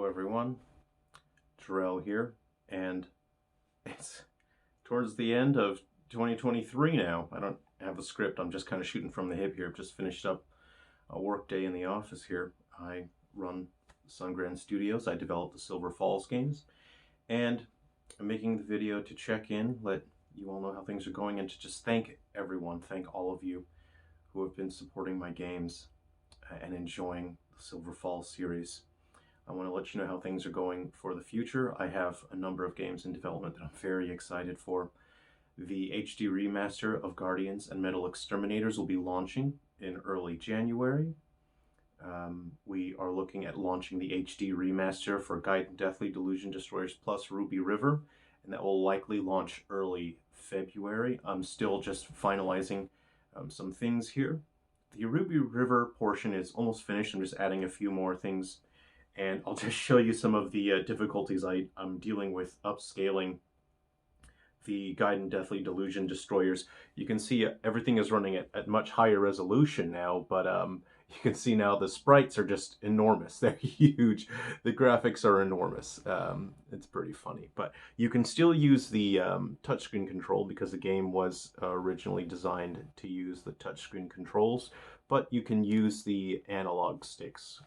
Hello everyone, Jerrel here, and it's towards the end of 2023 now. I don't have a script, I'm just kind of shooting from the hip here. I've just finished up a work day in the office here. I run Sungrand Studios, I develop the Silver Falls games, and I'm making the video to check in, let you all know how things are going, and to just thank everyone, thank all of you who have been supporting my games and enjoying the Silver Falls series. I want to let you know how things are going for the future. I have a number of games in development that I'm very excited for. The HD remaster of Guardians and Metal Exterminators will be launching in early January. We are looking at launching the HD remaster for Gaiden, Delusion, Destroyers Plus Ruby River, and that will likely launch early February. I'm still just finalizing some things here. The Ruby River portion is almost finished. I'm just adding a few more things, and I'll just show you some of the difficulties I'm dealing with upscaling the Gaiden, Delusion, Destroyers. You can see everything is running at much higher resolution now, but you can see now the sprites are just enormous. They're huge. The graphics are enormous. It's pretty funny, but you can still use the touchscreen control because the game was originally designed to use the touchscreen controls, but you can use the analog sticks.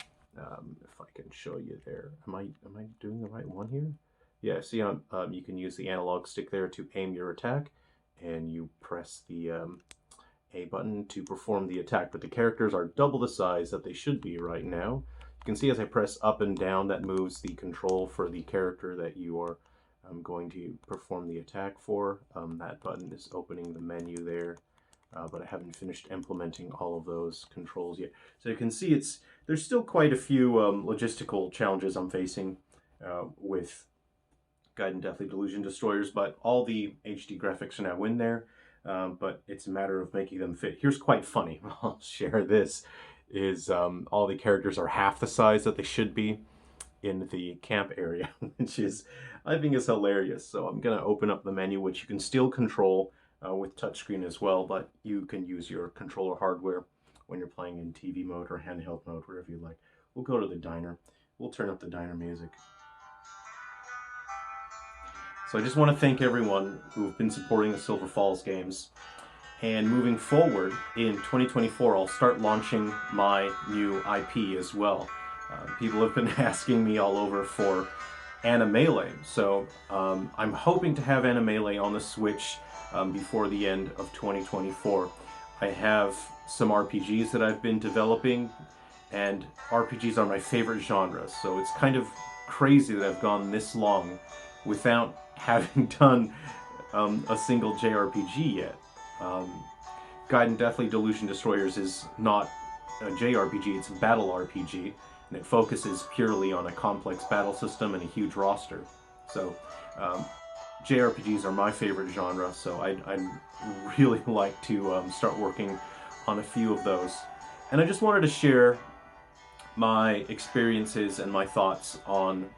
If I can show you there. Am I doing the right one here? Yeah, see, you can use the analog stick there to aim your attack, and you press the A button to perform the attack, but the characters are double the size that they should be right now. You can see as I press up and down, that moves the control for the character that you are going to perform the attack for. That button is opening the menu there, but I haven't finished implementing all of those controls yet. So you can see there's still quite a few logistical challenges I'm facing with Gaiden, Delusion, Destroyers, but all the HD graphics are now in there. But it's a matter of making them fit. Here's quite funny. I'll share this. Is all the characters are half the size that they should be in the camp area, which is, I think, is hilarious. So I'm gonna open up the menu, which you can still control with touchscreen as well, but you can use your controller hardware when you're playing in TV mode or handheld mode, wherever you like. We'll go to the diner. We'll turn up the diner music. So I just want to thank everyone who've been supporting the Silver Falls games. And moving forward, in 2024, I'll start launching my new IP as well. People have been asking me all over for Animelee. So I'm hoping to have Animelee on the Switch before the end of 2024. I have some RPGs that I've been developing, and RPGs are my favorite genre. So it's kind of crazy that I've gone this long without having done a single JRPG yet. Gaiden, Delusion, Destroyers is not a JRPG, it's a battle RPG, and it focuses purely on a complex battle system and a huge roster. So JRPGs are my favorite genre, so I'd really like to start working on a few of those. And I just wanted to share my experiences and my thoughts on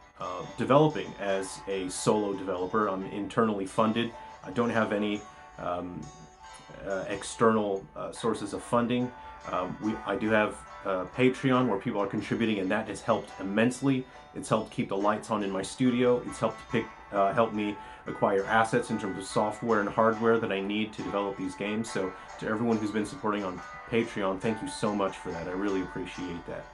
developing as a solo developer. I'm internally funded. I don't have any external sources of funding. I do have Patreon where people are contributing, and that has helped immensely. It's helped keep the lights on in my studio. It's helped help me acquire assets in terms of software and hardware that I need to develop these games. So to everyone who's been supporting on Patreon, thank you so much for that. I really appreciate that.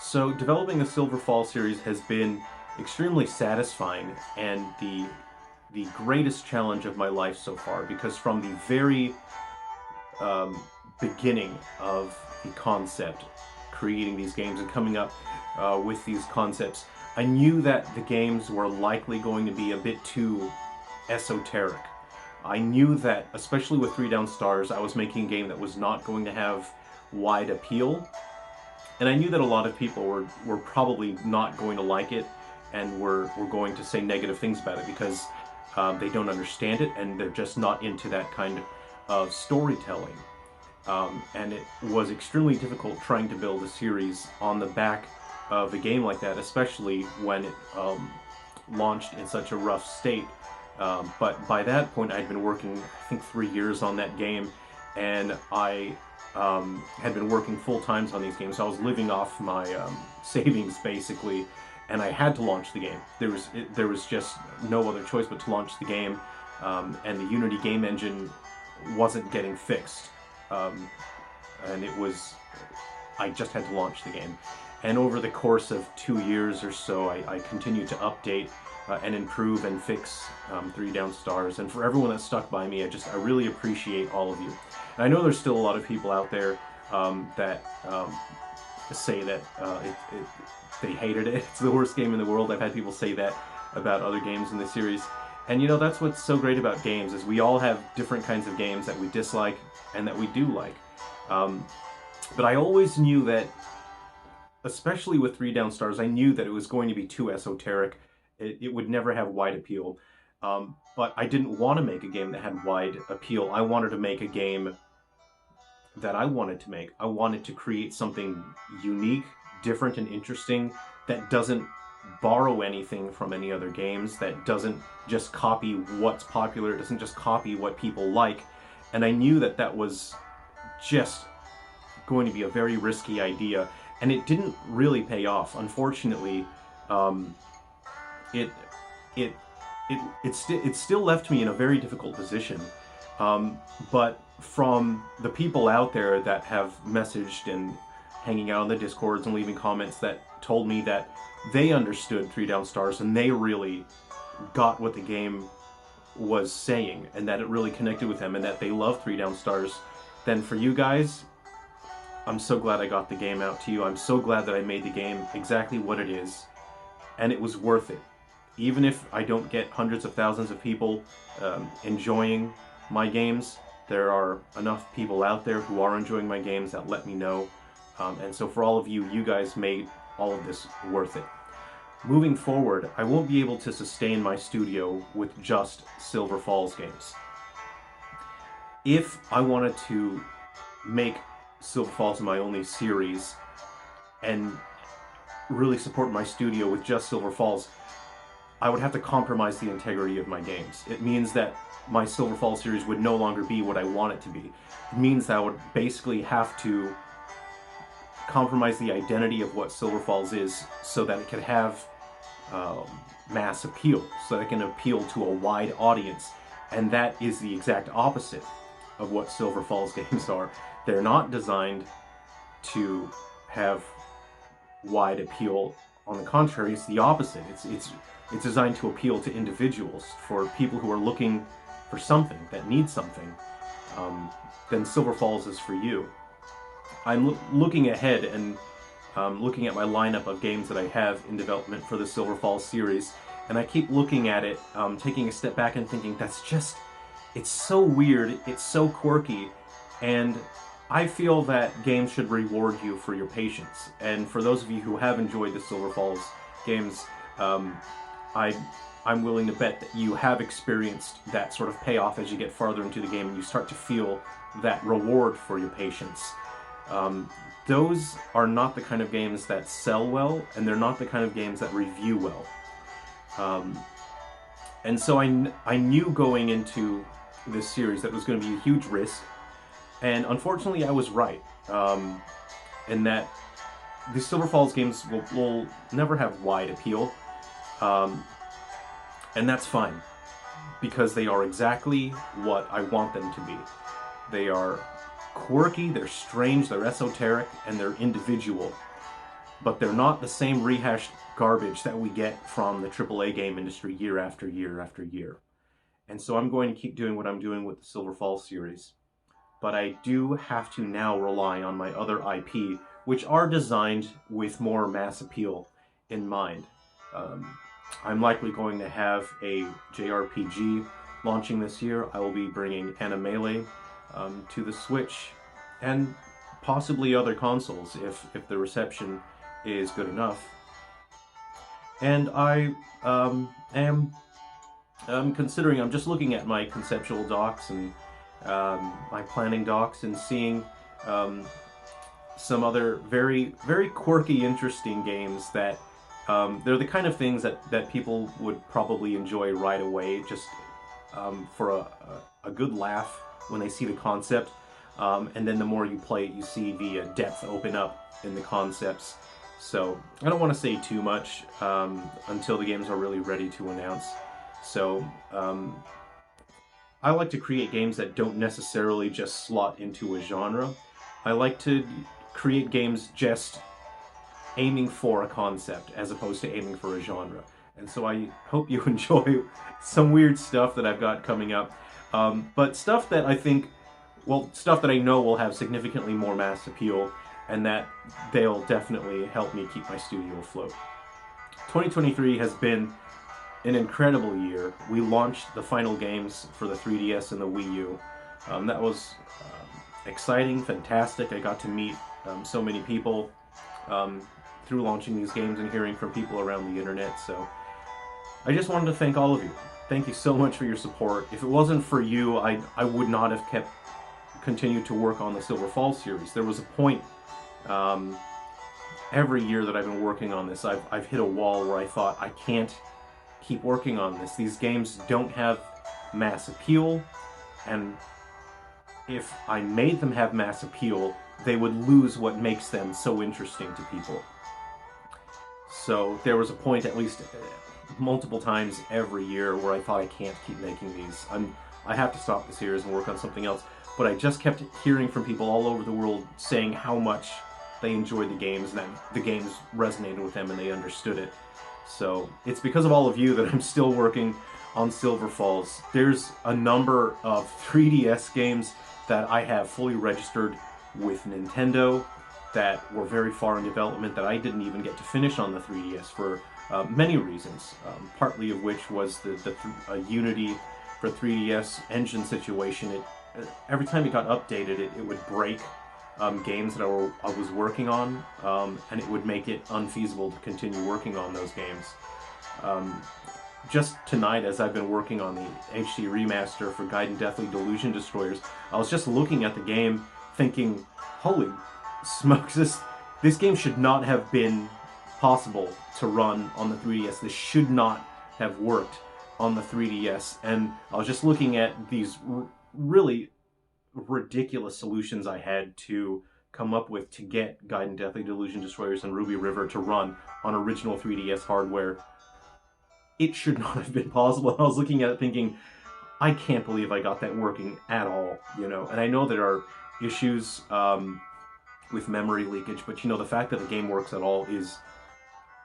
So developing the Silver Falls series has been extremely satisfying and the greatest challenge of my life so far, because from the very beginning of the concept, creating these games and coming up with these concepts, I knew that the games were likely going to be a bit too esoteric. I knew that, especially with 3 Down Stars, I was making a game that was not going to have wide appeal. And I knew that a lot of people were probably not going to like it and were going to say negative things about it because they don't understand it and they're just not into that kind of storytelling. And it was extremely difficult trying to build a series on the back of a game like that, especially when it launched in such a rough state. But by that point, I'd been working, I think, 3 years on that game, and I had been working full times on these games. So I was living off my savings basically, and I had to launch the game. There was just no other choice but to launch the game, and the Unity game engine wasn't getting fixed, and I just had to launch the game. And over the course of 2 years or so, I continued to update and improve and fix 3 Down Stars. And for everyone that stuck by me, I really appreciate all of you. And I know there's still a lot of people out there that say that they hated it. It's the worst game in the world. I've had people say that about other games in the series. And you know, that's what's so great about games, is we all have different kinds of games that we dislike and that we do like. But I always knew that, especially with 3 Down Stars, I knew that it was going to be too esoteric. It would never have wide appeal. But I didn't want to make a game that had wide appeal. I wanted to make a game that I wanted to make. I wanted to create something unique, different, and interesting that doesn't borrow anything from any other games, that doesn't just copy what's popular, doesn't just copy what people like. And I knew that that was just going to be a very risky idea, and it didn't really pay off. Unfortunately, it still left me in a very difficult position. But from the people out there that have messaged and hanging out on the Discords and leaving comments that told me that they understood 3 Down Stars and they really got what the game was saying and that it really connected with them and that they love 3 Down Stars, then for you guys, I'm so glad I got the game out to you. I'm so glad that I made the game exactly what it is, and it was worth it. Even if I don't get hundreds of thousands of people enjoying my games, there are enough people out there who are enjoying my games that let me know. And so for all of you, you guys made all of this worth it. Moving forward, I won't be able to sustain my studio with just Silver Falls games. If I wanted to make Silver Falls my only series and really support my studio with just Silver Falls, I would have to compromise the integrity of my games. It means that my Silver Falls series would no longer be what I want it to be. It means that I would basically have to compromise the identity of what Silver Falls is so that it could have mass appeal, so that it can appeal to a wide audience. And that is the exact opposite of what Silver Falls games are. They're not designed to have wide appeal. On the contrary, it's the opposite. It's designed to appeal to individuals, for people who are looking for something, that need something. Then Silver Falls is for you. I'm looking ahead and looking at my lineup of games that I have in development for the Silver Falls series, and I keep looking at it, taking a step back and thinking, it's so weird, it's so quirky, and I feel that games should reward you for your patience. And for those of you who have enjoyed the Silver Falls games, I'm willing to bet that you have experienced that sort of payoff as you get farther into the game and you start to feel that reward for your patience. Those are not the kind of games that sell well, and they're not the kind of games that review well. And so I knew going into this series that it was going to be a huge risk, and unfortunately I was right, in that the Silver Falls games will never have wide appeal, and that's fine, because they are exactly what I want them to be. They are quirky, they're strange, they're esoteric, and they're individual. But they're not the same rehashed garbage that we get from the AAA game industry year after year after year. And so I'm going to keep doing what I'm doing with the Silver Falls series. But I do have to now rely on my other IP, which are designed with more mass appeal in mind. I'm likely going to have a JRPG launching this year. I will be bringing Animelee to the Switch, and possibly other consoles if the reception is good enough. And I am considering, I'm just looking at my conceptual docs and my planning docs and seeing some other very, very quirky, interesting games that they're the kind of things that people would probably enjoy right away, just for a good laugh when they see the concept. and then the more you play it, you see the depth open up in the concepts. So I don't want to say too much until the games are really ready to announce. So I like to create games that don't necessarily just slot into a genre. I like to create games just aiming for a concept as opposed to aiming for a genre. And so I hope you enjoy some weird stuff that I've got coming up. But stuff that I think, well, stuff that I know will have significantly more mass appeal, and that they'll definitely help me keep my studio afloat. 2023 has been an incredible year. We launched the final games for the 3DS and the Wii U. That was exciting, fantastic. I got to meet so many people through launching these games and hearing from people around the internet. So I just wanted to thank all of you. Thank you so much for your support. If it wasn't for you, I would not have continued to work on the Silver Falls series. There was a point every year that I've been working on this, I've hit a wall where I thought, I can't keep working on this. These games don't have mass appeal, and if I made them have mass appeal, they would lose what makes them so interesting to people. So there was a point, at least multiple times every year, where I thought, I can't keep making these. I have to stop the series and work on something else. But I just kept hearing from people all over the world saying how much they enjoyed the games, and that the games resonated with them and they understood it. So it's because of all of you that I'm still working on Silver Falls. There's a number of 3DS games that I have fully registered with Nintendo that were very far in development that I didn't even get to finish on the 3DS for many reasons, partly of which was the Unity for 3DS engine situation. Every time it got updated, it would break games that I was working on, and it would make it unfeasible to continue working on those games. Just tonight, as I've been working on the HD remaster for Gaiden Delusion Destroyers, I was just looking at the game thinking, holy smokes, this game should not have been possible to run on the 3DS. This should not have worked on the 3DS. And I was just looking at these really ridiculous solutions I had to come up with to get Gaiden Delusion Destroyers and Ruby River to run on original 3DS hardware. It should not have been possible. I was looking at it thinking, I can't believe I got that working at all, you know. And I know there are issues with memory leakage, but you know, the fact that the game works at all is,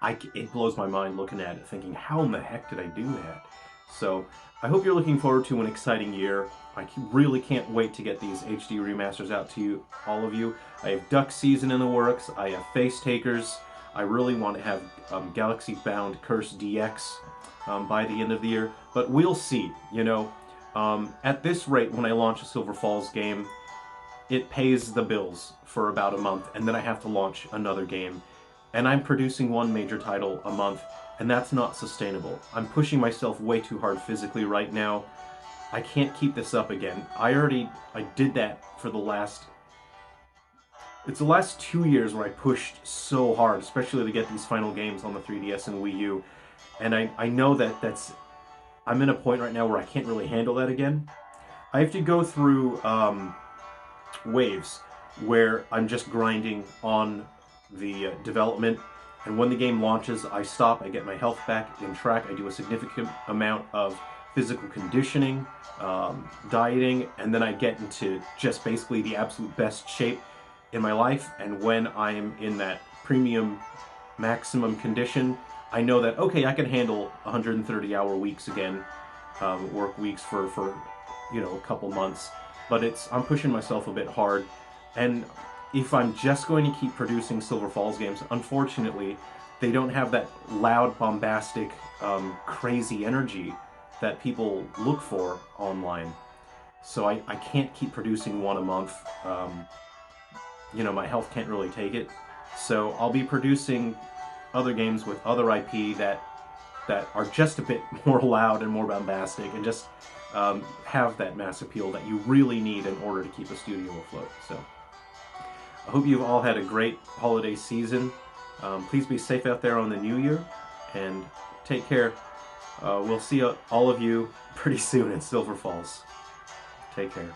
it blows my mind looking at it, thinking, how in the heck did I do that? So I hope you're looking forward to an exciting year. I really can't wait to get these HD remasters out to you, all of you. I have Duck Season in the works. I have Face Takers. I really want to have Galaxy Bound Curse DX by the end of the year, but we'll see. You know, at this rate, when I launch a Silver Falls game, it pays the bills for about a month, and then I have to launch another game. And I'm producing one major title a month, and that's not sustainable. I'm pushing myself way too hard physically right now. I can't keep this up again. I did that for the last 2 years where I pushed so hard, especially to get these final games on the 3DS and Wii U. And I know that I'm in a point right now where I can't really handle that again. I have to go through waves where I'm just grinding on the development, and when the game launches, I stop, I get my health back in track, I do a significant amount of physical conditioning, dieting, and then I get into just basically the absolute best shape in my life. And when I'm in that premium maximum condition, I know that, okay, I can handle 130-hour weeks again, work weeks for you know, a couple months, but I'm pushing myself a bit hard. And if I'm just going to keep producing Silver Falls games, unfortunately, they don't have that loud, bombastic, crazy energy that people look for online. So I can't keep producing one a month. You know, my health can't really take it. So I'll be producing other games with other IP that are just a bit more loud and more bombastic, and just have that mass appeal that you really need in order to keep a studio afloat. So I hope you've all had a great holiday season. Please be safe out there on the new year, and take care. We'll see all of you pretty soon in Silver Falls. Take care.